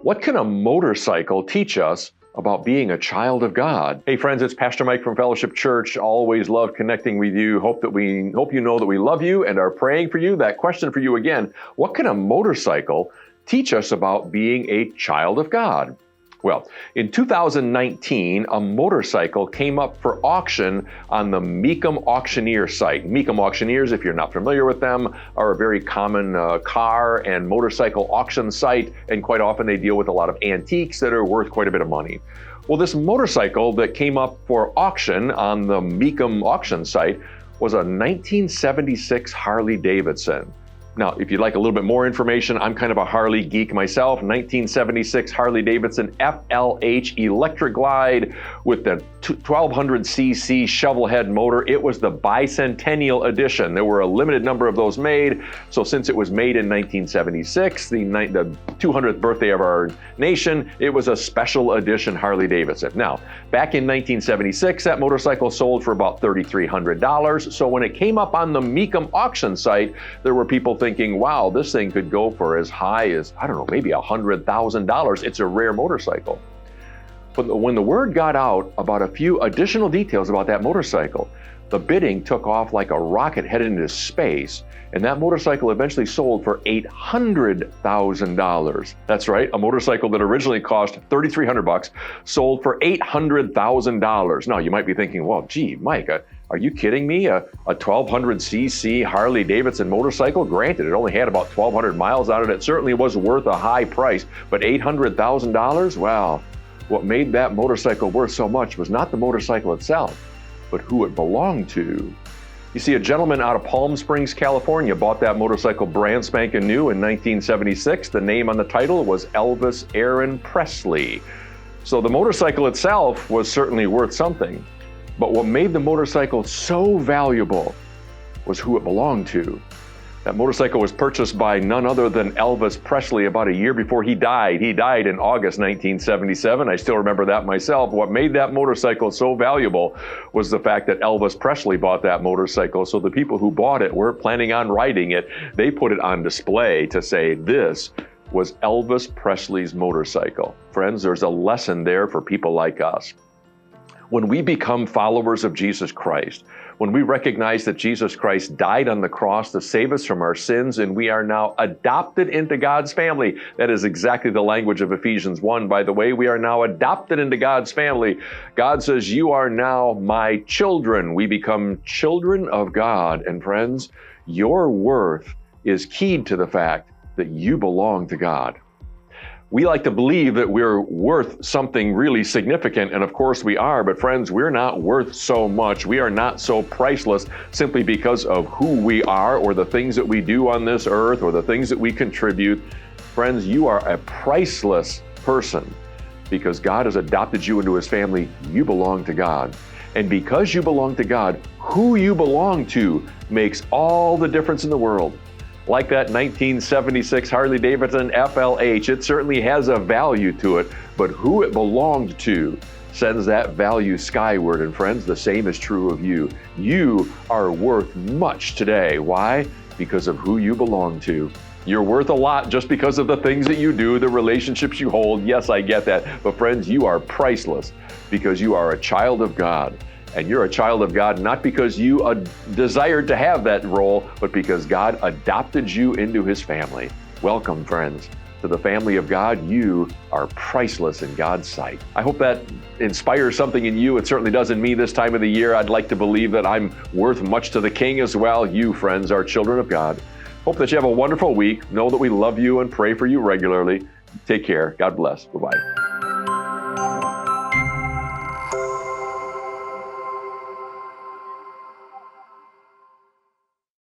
What can a motorcycle teach us about being a child of God? Hey friends, it's Pastor Mike from Fellowship Church. Always love connecting with you. Hope you know that we love you and are praying for you. That question for you again, what can a motorcycle teach us about being a child of God? Well, in 2019, a motorcycle came up for auction on the Mecum Auctioneer site. Mecum Auctioneers, if you're not familiar with them, are a very common car and motorcycle auction site, and quite often they deal with a lot of antiques that are worth quite a bit of money. Well, this motorcycle that came up for auction on the Mecum auction site was a 1976 Harley Davidson. Now, if you'd like a little bit more information, I'm kind of a Harley geek myself. 1976 Harley Davidson FLH Electric Glide with the 1200cc shovel head motor. It was the bicentennial edition. There were a limited number of those made. So since it was made in 1976, the 200th birthday of our nation, it was a special edition Harley Davidson. Now, back in 1976, that motorcycle sold for about $3,300. So when it came up on the Mecum auction site, there were people thinking, wow, this thing could go for as high as, I don't know, maybe $100,000. It's a rare motorcycle. But when the word got out about a few additional details about that motorcycle, the bidding took off like a rocket headed into space, and that motorcycle eventually sold for $800,000. That's right, a motorcycle that originally cost $3,300 sold for $800,000. Now, you might be thinking, well, gee, Mike, are you kidding me? A 1200cc Harley Davidson motorcycle? Granted, it only had about 1,200 miles on it. It certainly was worth a high price, but $800,000? Well, what made that motorcycle worth so much was not the motorcycle itself, but who it belonged to. You see, a gentleman out of Palm Springs, California bought that motorcycle brand spanking new in 1976. The name on the title was Elvis Aaron Presley. So the motorcycle itself was certainly worth something. But what made the motorcycle so valuable was who it belonged to. That motorcycle was purchased by none other than Elvis Presley about a year before he died. He died in August 1977. I still remember that myself. What made that motorcycle so valuable was the fact that Elvis Presley bought that motorcycle. So the people who bought it weren't planning on riding it. They put it on display to say, this was Elvis Presley's motorcycle. Friends, there's a lesson there for people like us. When we become followers of Jesus Christ, when we recognize that Jesus Christ died on the cross to save us from our sins and we are now adopted into God's family, that is exactly the language of Ephesians 1, by the way. We are now adopted into God's family. God says, you are now my children. We become children of God. And friends, your worth is keyed to the fact that you belong to God. We like to believe that we're worth something really significant, and of course we are, but friends, we're not worth so much. We are not so priceless simply because of who we are or the things that we do on this earth or the things that we contribute. Friends, you are a priceless person because God has adopted you into his family. You belong to God. And because you belong to God, who you belong to makes all the difference in the world. Like that 1976 Harley Davidson FLH, it certainly has a value to it, but who it belonged to sends that value skyward. And friends, the same is true of you. You are worth much today. Why? Because of who you belong to. You're worth a lot just because of the things that you do, the relationships you hold. Yes, I get that. But friends, you are priceless because you are a child of God. And you're a child of God not because you desired to have that role, but because God adopted you into his family. Welcome, friends, to the family of God. You are priceless in God's sight. I hope that inspires something in you. It certainly does in me this time of the year. I'd like to believe that I'm worth much to the King as well. You, friends, are children of God. Hope that you have a wonderful week. Know that we love you and pray for you regularly. Take care. God bless. Bye-bye.